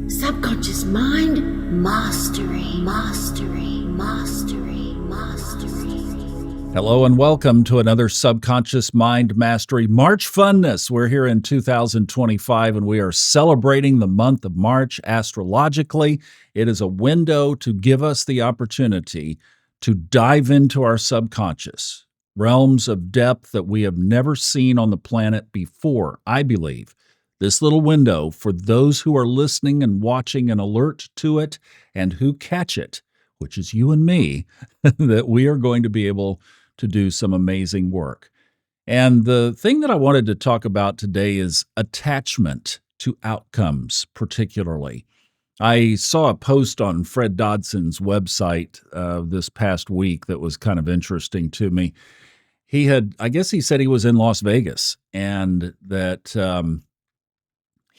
Subconscious mind mastery, mastery, mastery, mastery. Hello and welcome to another Subconscious Mind Mastery March Fun-Ness. We're here in 2025 and we are celebrating the month of March astrologically. It is a window to give us the opportunity to dive into our subconscious, realms of depth that we have never seen on the planet before, I believe. This little window, for those who are listening and watching and alert to it and who catch it, which is you and me, that we are going to be able to do some amazing work. And the thing that I wanted to talk about today is attachment to outcomes, particularly. I saw a post on Fred Dodson's website this past week that was kind of interesting to me. I guess he said he was in Las Vegas and that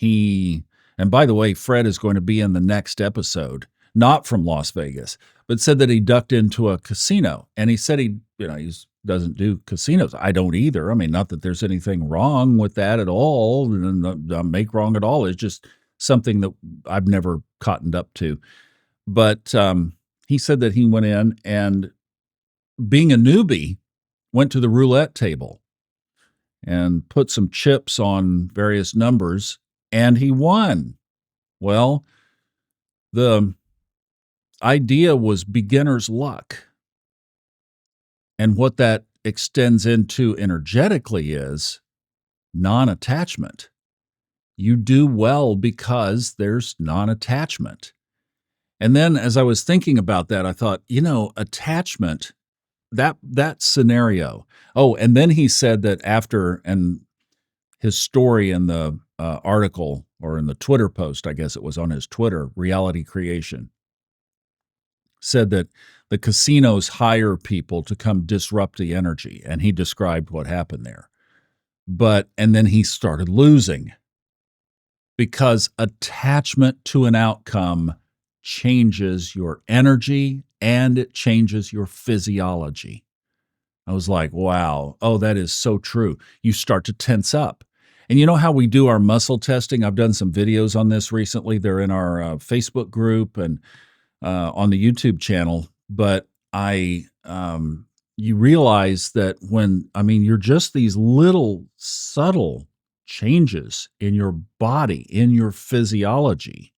and by the way, Fred is going to be in the next episode, not from Las Vegas, but said that he ducked into a casino. And he said he doesn't do casinos. I don't either. I mean, not that there's anything wrong with that at all, not make wrong at all. It's just something that I've never cottoned up to. But he said that he went in and, being a newbie, went to the roulette table and put some chips on various numbers, and he won. Well, the idea was beginner's luck. And what that extends into energetically is non-attachment. You do well because there's non-attachment. And then as I was thinking about that, I thought, attachment, that scenario. Oh, and then he said that after, and his story in the article, or in the Twitter post, I guess it was on his Twitter, Reality Creation, said that the casinos hire people to come disrupt the energy, and he described what happened there. And then he started losing because attachment to an outcome changes your energy and it changes your physiology. I was like, wow, oh, that is so true. You start to tense up. And you know how we do our muscle testing? I've done some videos on this recently. They're in our Facebook group and on the YouTube channel. But you realize that you're just these little subtle changes in your body, in your physiology,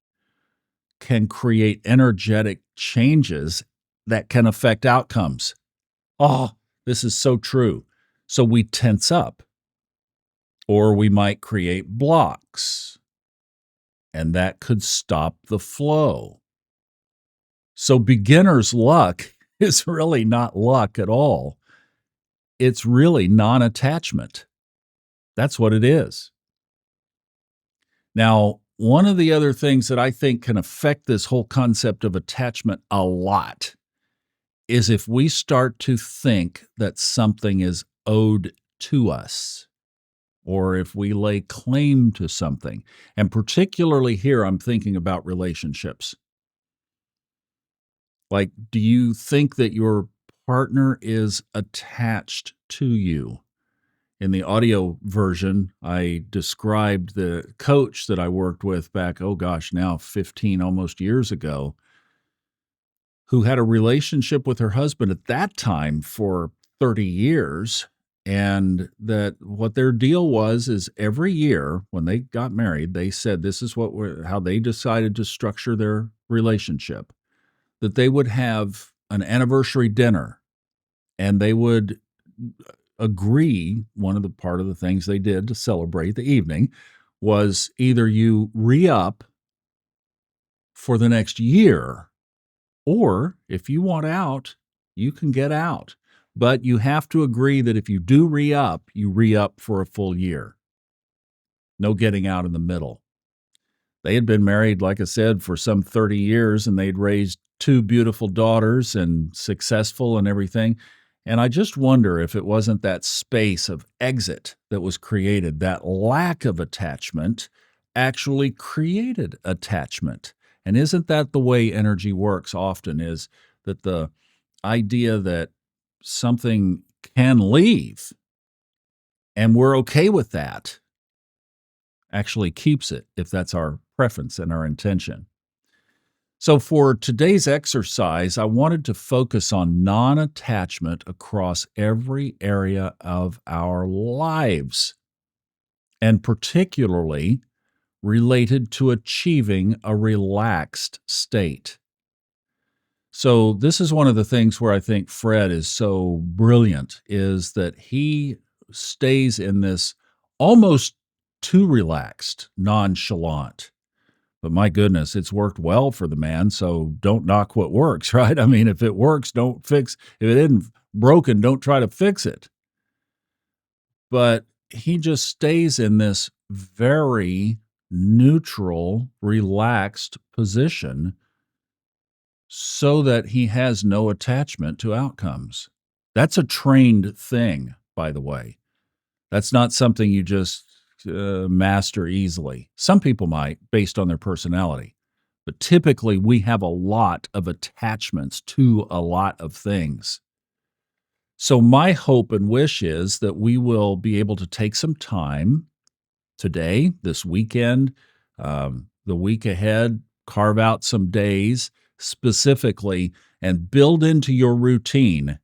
can create energetic changes that can affect outcomes. Oh, this is so true. So we tense up. Or we might create blocks, and that could stop the flow. So beginner's luck is really not luck at all. It's really non-attachment. That's what it is. Now, one of the other things that I think can affect this whole concept of attachment a lot is if we start to think that something is owed to us, or if we lay claim to something. And particularly here, I'm thinking about relationships. Like, do you think that your partner is attached to you? In the audio version, I described the coach that I worked with back, now 15 almost years ago, who had a relationship with her husband at that time for 30 years. And that what their deal was is every year when they got married, they said this is how they decided to structure their relationship, that they would have an anniversary dinner, and they would agree, part of the things they did to celebrate the evening was either you re-up for the next year, or if you want out, you can get out. But you have to agree that if you do re-up, you re-up for a full year. No getting out in the middle. They had been married, like I said, for some 30 years, and they'd raised 2 beautiful daughters and successful and everything. And I just wonder if it wasn't that space of exit that was created, that lack of attachment actually created attachment. And isn't that the way energy works often, is that the idea that something can leave and we're okay with that actually keeps it, if that's our preference and our intention. So, for today's exercise, I wanted to focus on non attachment across every area of our lives, and particularly related to achieving a relaxed state. So, this is one of the things where I think Fred is so brilliant, is that he stays in this almost too relaxed, nonchalant. But my goodness, it's worked well for the man, so don't knock what works, right? I mean, if it works, don't fix if it isn't broken, don't try to fix it. But he just stays in this very neutral, relaxed position so that he has no attachment to outcomes. That's a trained thing, by the way. That's not something you just master easily. Some people might, based on their personality. But typically, we have a lot of attachments to a lot of things. So, my hope and wish is that we will be able to take some time today, this weekend, the week ahead, carve out some days specifically, and build into your routine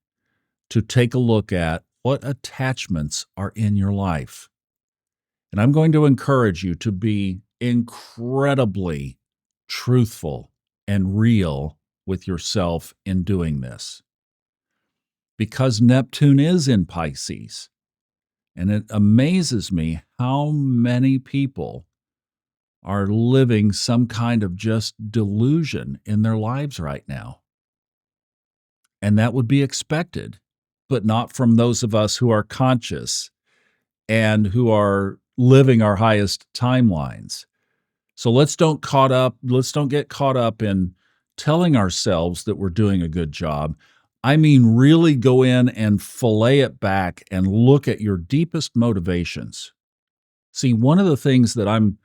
to take a look at what attachments are in your life. And I'm going to encourage you to be incredibly truthful and real with yourself in doing this. Because Neptune is in Pisces, and it amazes me how many people are living some kind of just delusion in their lives right now. And that would be expected, but not from those of us who are conscious and who are living our highest timelines. So let's don't get caught up in telling ourselves that we're doing a good job. I mean, really go in and fillet it back and look at your deepest motivations. See, one of the things that I'm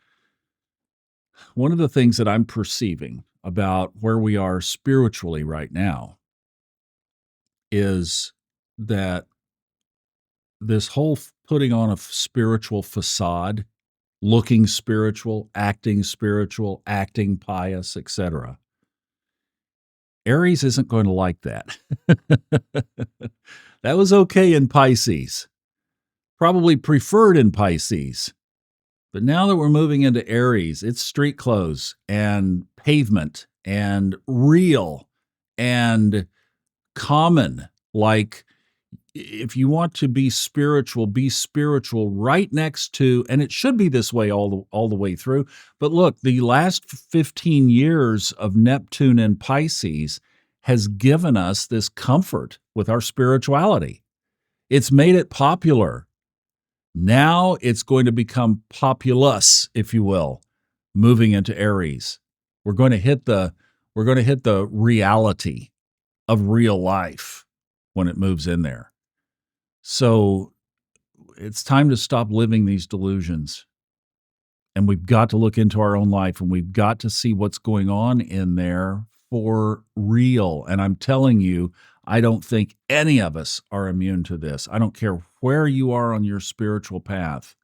perceiving about where we are spiritually right now is that this whole putting on a spiritual facade, looking spiritual, acting pious, etc. Aries isn't going to like that. That was okay in Pisces, probably preferred in Pisces. But now that we're moving into Aries, it's street clothes and pavement and real and common. Like, if you want to be spiritual right next to, and it should be this way all the way through. But look, the last 15 years of Neptune and Pisces has given us this comfort with our spirituality. It's made it popular. Now it's going to become populous, if you will, moving into Aries. We're going to hit the reality of real life when it moves in there. So it's time to stop living these delusions. And we've got to look into our own life, and we've got to see what's going on in there for real. And I'm telling you, I don't think any of us are immune to this. I don't care where you are on your spiritual path.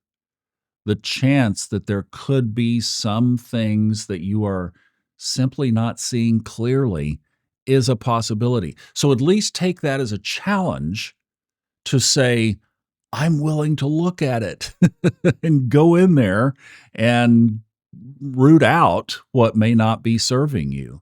The chance that there could be some things that you are simply not seeing clearly is a possibility. So at least take that as a challenge to say, I'm willing to look at it and go in there and root out what may not be serving you.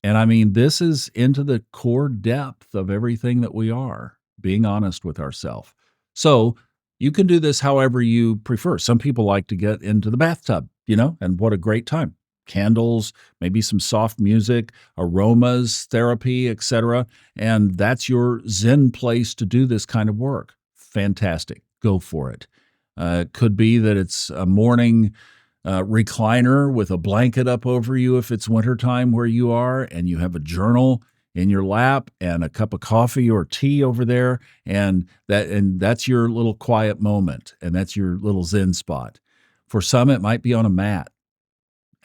And I mean, this is into the core depth of everything that we are, being honest with ourselves. So you can do this however you prefer. Some people like to get into the bathtub, and what a great time. Candles, maybe some soft music, aromas, therapy, etc. And that's your Zen place to do this kind of work. Fantastic. Go for it. It could be that it's a morning recliner with a blanket up over you if it's wintertime where you are, and you have a journal in your lap and a cup of coffee or tea over there, and that's your little quiet moment, and that's your little Zen spot. For some, it might be on a mat.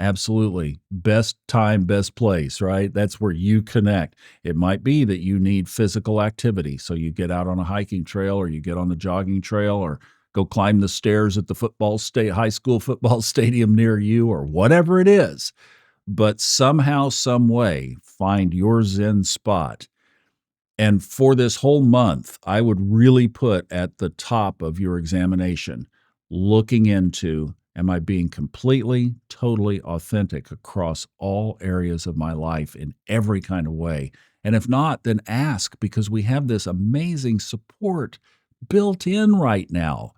Absolutely. Best time, best place, right? That's where you connect. It might be that you need physical activity. So you get out on a hiking trail, or you get on the jogging trail, or go climb the stairs at the high school football stadium near you, or whatever it is. But somehow, some way, find your Zen spot. And for this whole month, I would really put at the top of your examination, looking into, am I being completely, totally authentic across all areas of my life in every kind of way? And if not, then ask, because we have this amazing support built in right now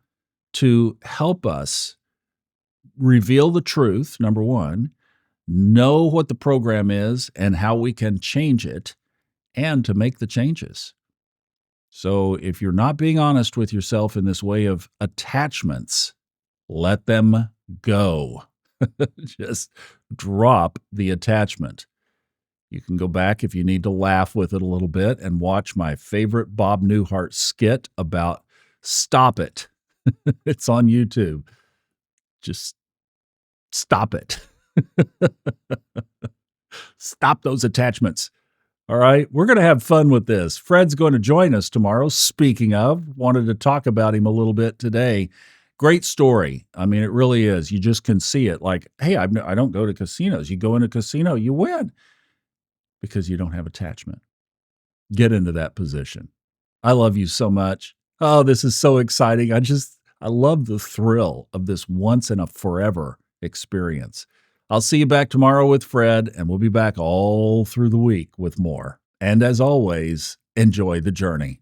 to help us reveal the truth, number one, know what the program is and how we can change it, and to make the changes. So if you're not being honest with yourself in this way of attachments, let them go. Just drop the attachment. You can go back if you need to laugh with it a little bit and watch my favorite Bob Newhart skit about stop it. It's on YouTube. Just stop it. Stop those attachments. All right, we're going to have fun with this. Fred's going to join us tomorrow. Speaking of, wanted to talk about him a little bit today. Great story. I mean, it really is. You just can see it. Like, hey, I don't go to casinos. You go in a casino, you win because you don't have attachment. Get into that position. I love you so much. Oh, this is so exciting. I love the thrill of this once in a forever experience. I'll see you back tomorrow with Fred, and we'll be back all through the week with more. And as always, enjoy the journey.